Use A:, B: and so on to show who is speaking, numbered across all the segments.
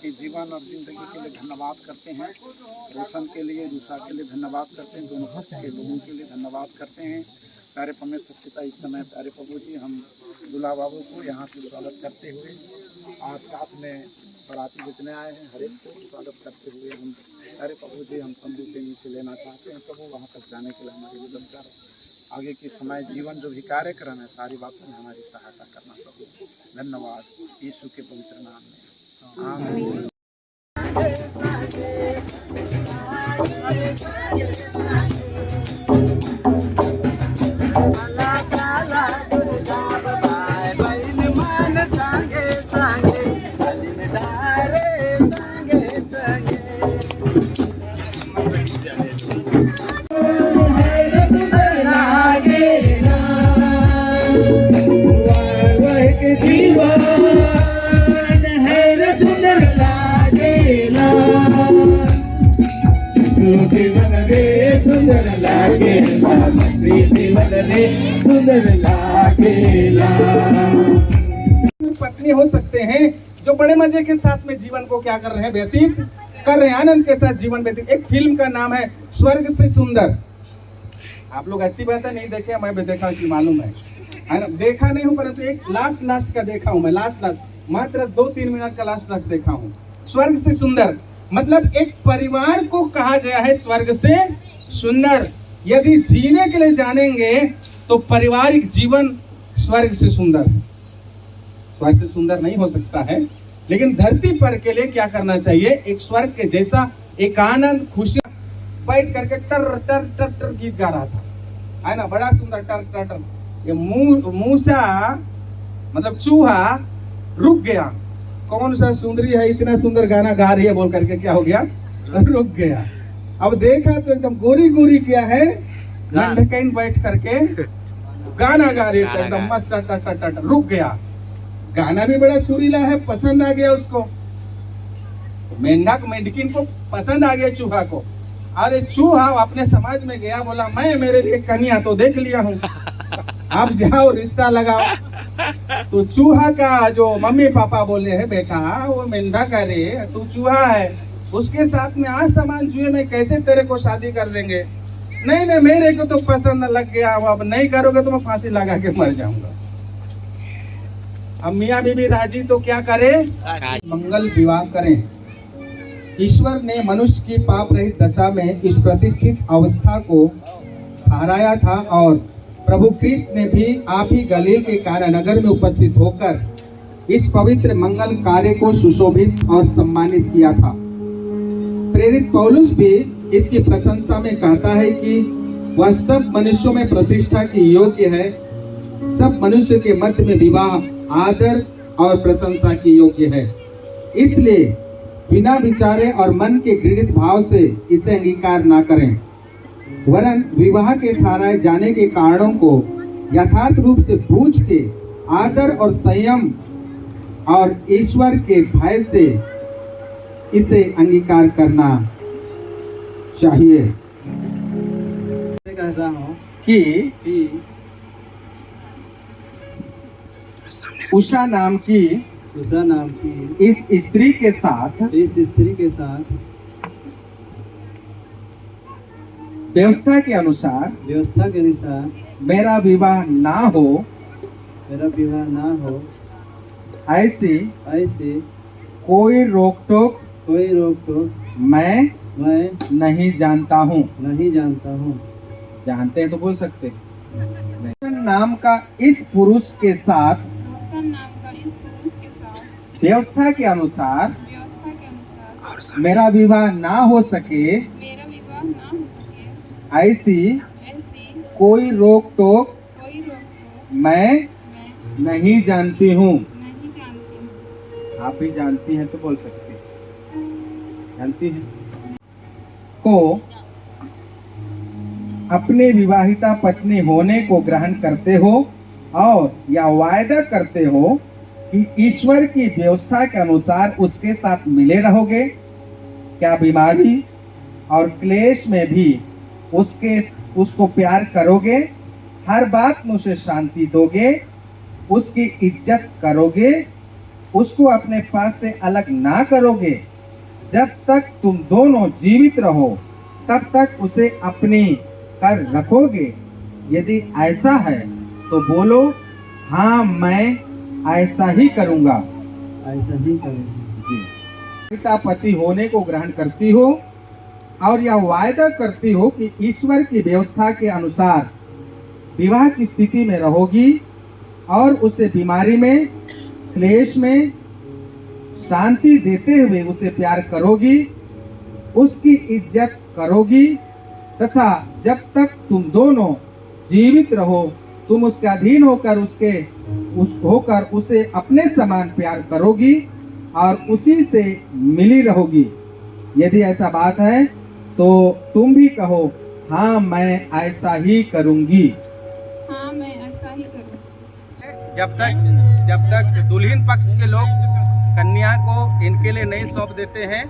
A: आपके जीवन और जिंदगी के लिए धन्यवाद करते हैं। रोशन के लिए, रूसा के लिए धन्यवाद करते हैं। दोनों पक्ष के लोगों के लिए धन्यवाद करते हैं। प्यारे परमेश्वर पिता, इस समय प्यारे प्रभु जी हम दूल्हा बाबू को यहाँ से स्वागत करते हुए आज साथ में बराती जितने आए हैं हर एक को स्वागत करते हुए हम प्यारे प्रभु जी हम तंबू के नीचे लेना चाहते हैं। प्रभु वहाँ तक जाने के लिए हमारी मदद कर, आगे के समय जीवन जो भी कार्यक्रम है सारी बातों में हमारी सहायता करना प्रभु। धन्यवाद यीशु के पवित्र नाम में, आमीन।
B: पत्नी हो सकते हैं जो बड़े मजे के साथ में जीवन को क्या कर रहे हैं, व्यतीत कर रहे हैं, आनंद के साथ जीवन व्यतीत। एक फिल्म का नाम है स्वर्ग से सुंदर। आप लोग अच्छी बात है नहीं देखे, मैं भी देखा, इसलिए मालूम है ना। देखा नहीं हूँ परंतु एक लास्ट का देखा हूँ मैं, लास्ट मात्र 2-3 मिनट का लास्ट देखा हूँ। स्वर्ग से सुंदर मतलब एक परिवार को कहा गया है स्वर्ग से सुंदर। यदि जीने के लिए जानेंगे तो पारिवारिक जीवन स्वर्ग से सुंदर है। स्वर्ग से सुंदर नहीं हो सकता है, लेकिन धरती पर के लिए क्या करना चाहिए, एक स्वर्ग के जैसा एक आनंद खुशी। बैठ करके टर टर टर टर गीत गा रहा था, है ना, बड़ा सुंदर टर टर टर। ये मूसा मतलब चूहा रुक गया। कौन सा सुंदरी है इतना सुंदर गाना गा रही है बोल करके क्या हो गया, रुक गया। अब देखा तो एकदम गोरी गोरी क्या है, लंडकैन बैठ करके गाना गा रही है एकदम मस्त, रुक गया। गाना भी बड़ा सुरीला है, पसंद आ गया उसको, मेंढक मेंढकिन को पसंद आ गया चूहा को। अरे चूहा अपने समाज में गया, बोला मैं मेरे लिए कन्या तो देख लिया हूँ, आप जाओ रिश्ता लगाओ। तो चूहा का जो मम्मी पापा बोले हैं, बेटा वो मेंढक है रे, तू चूहा है, उसके साथ में आज समान जुए में कैसे तेरे को शादी कर देंगे। नहीं नहीं मेरे को तो पसंद लग गया, अब नहीं करोगे तो मैं फांसी लगा के मर जाऊंगा। अब मियाँ बीबी राजी तो क्या करे, मंगल विवाह करें। ईश्वर ने मनुष्य की पाप रहित दशा में इस प्रतिष्ठित अवस्था को ठहराया था और प्रभु कृष्ण ने भी आप ही गलील के काना नगर में उपस्थित होकर इस पवित्र मंगल कार्य को सुशोभित और सम्मानित किया था। प्रेरित पौलुस भी इसकी प्रशंसा में कहता है कि वह सब मनुष्यों में प्रतिष्ठा की योग्य है। सब मनुष्य के मध्य में विवाह आदर और प्रशंसा की योग्य है। इसलिए बिना विचारे और मन के घृणित भाव से इसे अंगीकार ना करें, वरन विवाह के ठहराए जाने के कारणों को यथार्थ रूप से पूछ के आदर और संयम और ईश्वर के भय से इसे अंगीकार करना चाहिए। कहता हूँ कि उषा नाम की इस स्त्री के साथ व्यवस्था के अनुसार मेरा विवाह ना हो, ऐसी कोई रोक टोक मैं नहीं जानता हूँ। जानते हैं तो बोल सकते हैं। नाम का इस पुरुष के साथ व्यवस्था के अनुसार मेरा विवाह ना हो सके, ऐसी कोई रोक टोक मैं नहीं जानती हूँ। आप ही जानती हैं तो बोल सकते हैं। जानती हैं को अपने विवाहिता पत्नी होने को ग्रहण करते हो और या वायदा करते हो कि ईश्वर की व्यवस्था के अनुसार उसके साथ मिले रहोगे। क्या बीमारी और क्लेश में भी उसको प्यार करोगे, हर बात में उसे शांति दोगे, उसकी इज्जत करोगे उसको अपने पास से अलग ना करोगे, जब तक तुम दोनों जीवित रहो तब तक उसे अपनी कर रखोगे। यदि ऐसा है तो बोलो, हाँ मैं ऐसा ही करूँगा।
C: ऐसा ही करेंगे।
B: जी, पिता पति होने को ग्रहण करती हो और यह वायदा करती हो कि ईश्वर की व्यवस्था के अनुसार विवाह की स्थिति में रहोगी और उसे बीमारी में, क्लेश में शांति देते हुए उसे प्यार करोगी, उसकी इज्जत करोगी तथा जब तक तुम दोनों जीवित रहो तुम उसके अधीन होकर उसे अपने समान प्यार करोगी और उसी से मिली रहोगी। यदि ऐसा बात है तो तुम भी कहो, हाँ मैं ऐसा ही करूंगी।
D: हाँ मैं ऐसा ही करूँगी।
B: जब तक दुल्हन पक्ष के लोग कन्या को इनके लिए नहीं सौंप देते हैं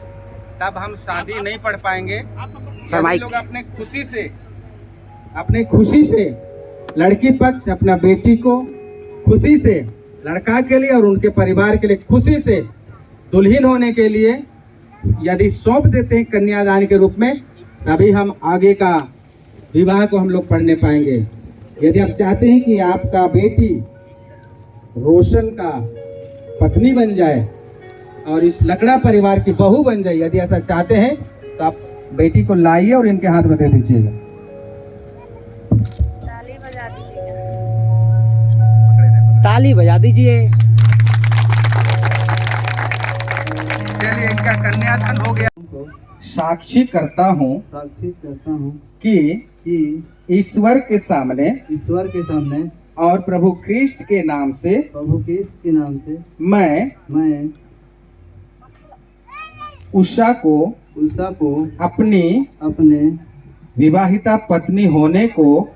B: तब हम शादी नहीं पढ़ पाएंगे। सभी लोग अपने खुशी से लड़की पक्ष अपना बेटी को खुशी से लड़का के लिए और उनके परिवार के लिए खुशी से दुल्हन होने के लिए यदि सौंप देते हैं कन्यादान के रूप में, तभी हम आगे का विवाह को हम लोग पढ़ने पाएंगे। यदि आप चाहते हैं कि आपका बेटी रोशन का पत्नी बन जाए और इस लकड़ा परिवार की बहू बन जाए, यदि ऐसा चाहते हैं तो आप बेटी को लाइए और इनके हाथ में दे दीजिएगा।
C: ताली बजा दीजिए।
B: चलिए, इनका कन्यादान हो गया। साक्षी करता हूँ
C: साक्षी करता हूँ
B: कि ईश्वर के सामने और प्रभु क्रिस्ट के नाम से मैं उषा को अपनी विवाहिता पत्नी होने को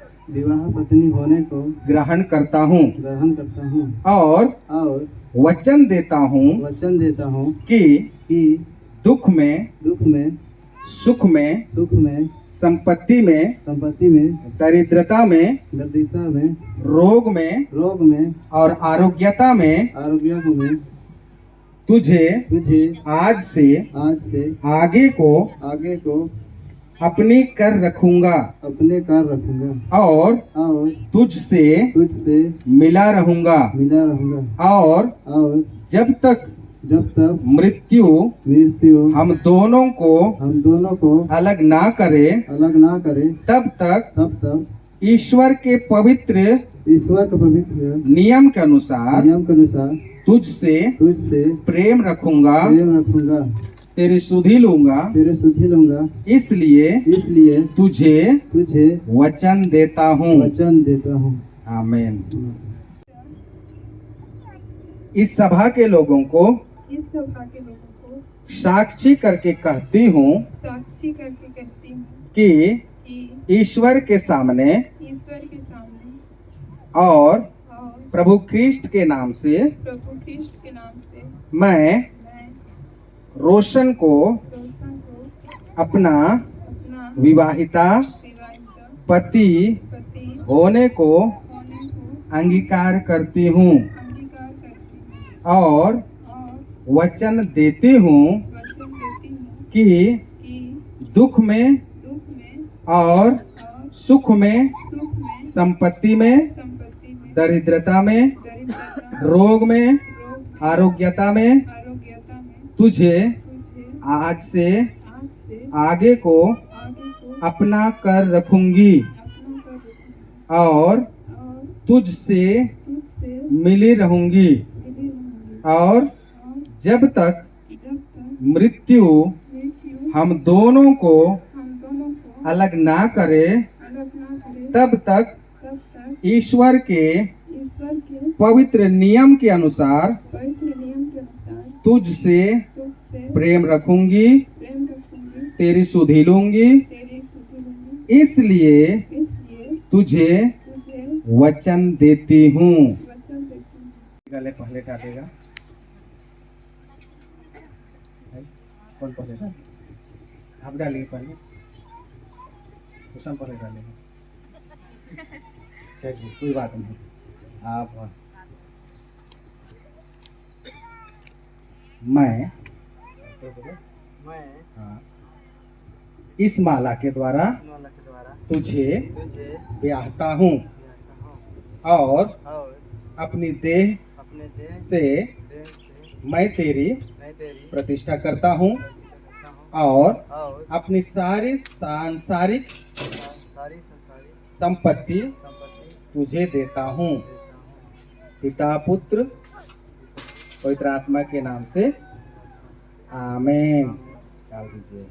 B: ग्रहण करता हूँ और वचन देता हूँ कि दुख में सुख में संपत्ति में दरिद्रता में रोग में और आरोग्यता में तुझे आज से आगे को अपने कर रखूंगा और तुझसे मिला रहूंगा और जब तक मृत्यु हम दोनों को अलग ना करे तब तक ईश्वर के पवित्र नियम के अनुसार तुझसे प्रेम रखूंगा, तेरी सुधि लूंगा, इसलिए तुझे वचन देता हूँ। आमीन। इस सभा के लोगों को साक्षी करके कहती हूँ कि ईश्वर के सामने और प्रभु क्रिस्ट के नाम से मैं रोशन को अपना विवाहिता पति होने को अंगीकार करती हूँ और वचन देती हूँ कि दुख में और सुख में, संपत्ति में, दरिद्रता में, रोग में, आरोग्यता में तुझे आज से आगे को अपना कर रखूंगी और तुझसे मिली रहूंगी और जब तक मृत्यु हम दोनों को अलग ना करे तब तक ईश्वर के पवित्र नियम के अनुसार तुझसे प्रेम रखूंगी, तेरी सुधि लूंगी, इसलिए तुझे वचन देती हूँ। गले पहले डालेगा, कौन पहले डाले? आप डालिए पहले, कुशन पहले डालेगा। चलिए, कोई बात नहीं। आप मैं
C: मैं
B: हाँ, इस माला के द्वारा
C: माला के द्वारा
B: तुझे
C: तुझे
B: ब्याहता हूँ
C: ब्याहता हूँ
B: और
C: और
B: अपनी देह
C: अपने देह
B: से
C: से
B: मैं तेरी
C: मैं तेरी
B: प्रतिष्ठा करता हूँ
C: प्रतिष्ठा करता हूँ
B: और
C: और
B: अपनी सारी सांसारिक
C: सारी संसारी
B: संपत्ति
C: संपत्ति
B: तुझे देता हूँ।
C: देता हूँ।
B: पिता पुत्र पवित्र आत्मा के नाम से आमीन। डाल दीजिए।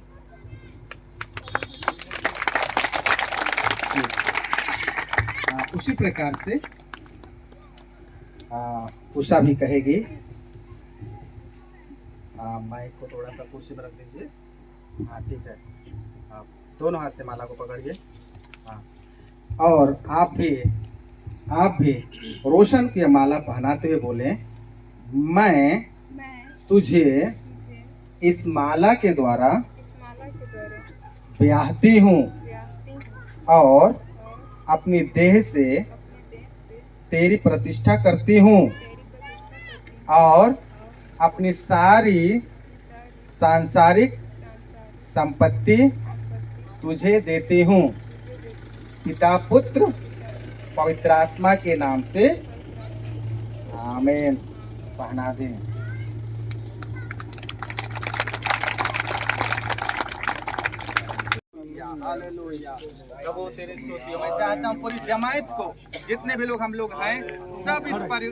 B: उसी प्रकार से उषा भी कहेगी। माइक को थोड़ा सा कुर्सी पर रख दीजिए। हाँ ठीक है, आप दोनों हाथ से माला को पकड़िए। हाँ, और आप भी रोशन की माला पहनाते हुए बोले, मैं
D: मैं
B: तुझे
D: तुझे
B: इस माला के द्वारा
D: इस माला के द्वारा
B: ब्याहती हूँ
D: ब्याहती हूँ
B: और
D: और
B: अपनी देह से
D: अपने देह से
B: तेरी प्रतिष्ठा करती हूँ
D: तेरी प्रतिष्ठा करती हूँ
B: और
D: और
B: अपनी सारी
D: सारी
B: सांसारिक
D: सांसारिक
B: संपत्ति
D: संपत्ति
B: तुझे देती हूँ।
D: तुझे देती हूँ।
B: पिता पुत्र पवित्र आत्मा के नाम से आमीन। पहना दें। हालेलुया। प्रभु तेरे स्तुति। मैं चाहता हूँ पूरी जमात को, जितने भी लोग हम लोग हैं, सब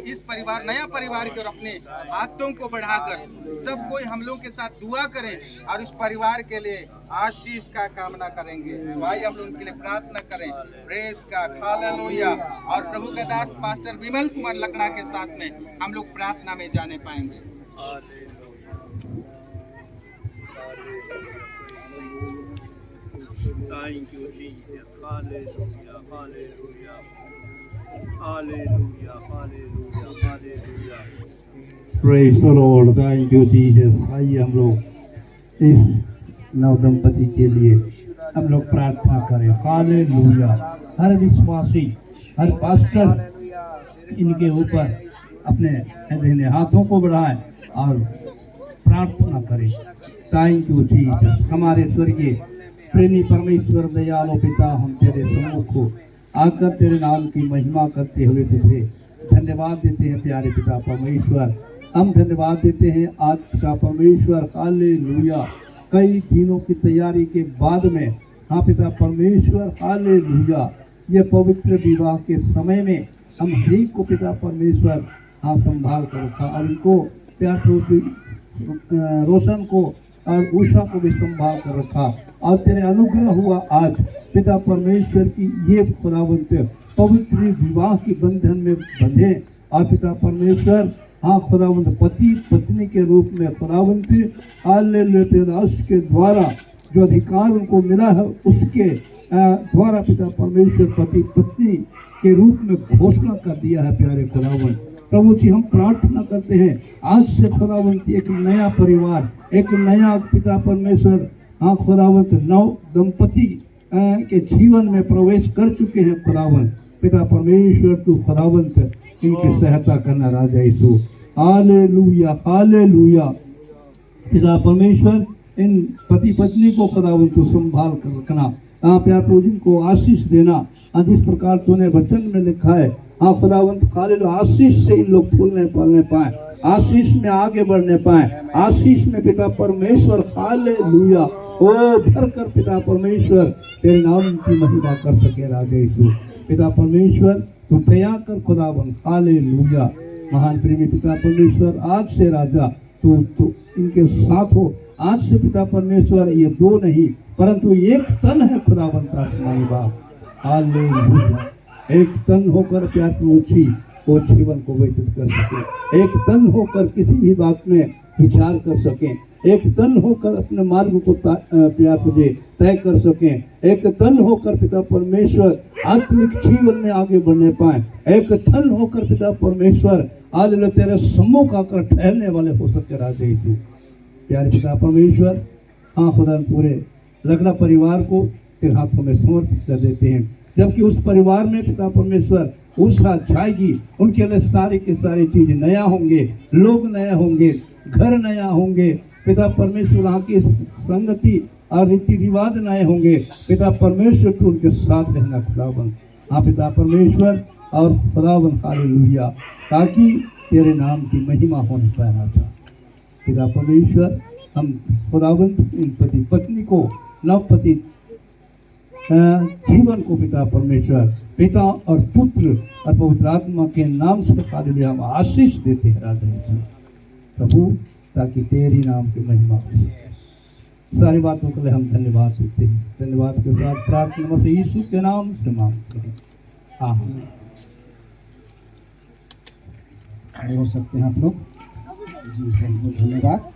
B: इस परिवार नया परिवार के और अपने हाथों को बढ़ाकर सब कोई हम लोग के साथ दुआ करें और इस परिवार के लिए आशीष का कामना करेंगे। तो आइए हम लोग उनके लिए प्रार्थना करें। प्रेस का हालेलुया। और प्रभु का दास पास्टर विमल कुमार लकड़ा के साथ में हम लोग प्रार्थना में जाने पाएंगे।
E: Thank you, Jesus. Hallelujah. Hallelujah. Hallelujah. Hallelujah. Hallelujah.
C: Praise the Lord. Thank you, Jesus. आइए हम लोग इस नव दंपति के लिए हम लोग प्रार्थना करें। हालेलुया। हर विश्वासी, हर पास्टर इनके ऊपर अपने हाथों को बढ़ाएं और प्रार्थना करें। Thank you Jesus. हमारे स्वर्गीय प्रेमी परमेश्वर दयालु पिता, हम तेरे सम्मुख को आकर तेरे नाम की महिमा करते हुए तुझे धन्यवाद देते हैं। प्यारे पिता परमेश्वर, हम धन्यवाद देते हैं आज पिता परमेश्वर। हालेलुया। कई दिनों की तैयारी के बाद में हाँ पिता परमेश्वर हालेलुया, ये पवित्र विवाह के समय में हम ही को पिता परमेश्वर हाँ संभाल कर रखा और इनको प्यार रोशन को और उषा को भी संभाल कर रखा और तेरे अनुग्रह हुआ आज पिता परमेश्वर की ये खुदावंत पवित्र विवाह के बंधन में बंधे और पिता परमेश्वर हाँ खुदावंत पति पत्नी के रूप में खुदावंत हालेलुया के द्वारा जो अधिकार उनको मिला है उसके द्वारा पिता परमेश्वर पति पत्नी के रूप में घोषणा कर दिया है। प्यारे खुदावंत प्रभु जी, हम प्रार्थना करते हैं आज से खुदावंत एक नया परिवार, एक नया पिता परमेश्वर हाँ खुदावंत नव दंपति के जीवन में प्रवेश कर चुके हैं। खुदावंत पिता परमेश्वर तू खुदावंत इनकी सहायता करना राजा यीशु। Hallelujah hallelujah. पिता परमेश्वर इन पति पत्नी को खुदावंत तू संभाल कर रखना। प्यार प्रभु को आशीष देना जिस प्रकार तूने वचन में लिखा है। हाँ खुदावंत हालेलुया, आशीष से इन लोग फूलने फलने पाए, आशीष में आगे बढ़ने पाए, आशीष में पिता परमेश्वर हालेलुया ओ भर कर पिता परमेश्वर तेरे नाम की महिमा कर सके राजा यीशु। पिता परमेश्वर तू दया कर खुदावंत हालेलुया। महान प्रेमी पिता परमेश्वर आज से राजा तू इनके साथ हो। आज से पिता परमेश्वर ये दो नहीं परंतु एक तन है खुदावंत आसमानी बाप। हालेलुया। एक तन होकर प्यार की वो जीवन को व्यतीत कर सके, एक तन होकर किसी भी बात में विचार कर सकें, एक तन होकर अपने मार्ग को प्यार तुझे तय कर सकें, एक तन होकर पिता परमेश्वर आत्मिक जीवन में आगे बढ़ने पाए, एक तन होकर पिता परमेश्वर आज तेरे सम्मुख आकर ठहरने वाले हो सके राजा यीशु। प्यारे पिता परमेश्वर हाँ खुदा पूरे लगड़ा परिवार को तेरे हाथों में समर्पित कर देते हैं। जबकि उस परिवार में पिता परमेश्वर उषा छाएगी, उनके लिए सारी की सारी चीज नया होंगे, लोग नए होंगे, घर नया होंगे पिता परमेश्वर, वहाँ की संगति और रीति रिवाज नए होंगे पिता परमेश्वर, तो उनके साथ रहना खुदावन। हाँ पिता परमेश्वर और खुदावन हालेलुया, ताकि तेरे नाम की महिमा होने पाना था पिता परमेश्वर। हम खुदावन इन पति पत्नी को, नवपति जीवन को पिता परमेश्वर, पिता और पुत्र और पवित्र आत्मा के नाम से हालेलुया हम आशीष देते हैं राजा प्रभु, ताकि तेरी नाम की महिमा हो। सारी बातों के लिए हम धन्यवाद देते हैं। धन्यवाद के साथ प्रार्थना से यीशु के नाम से मांगते हैं, आमीन।
B: खड़े हो सकते हैं आप लोग। जी बहुत बहुत धन्यवाद।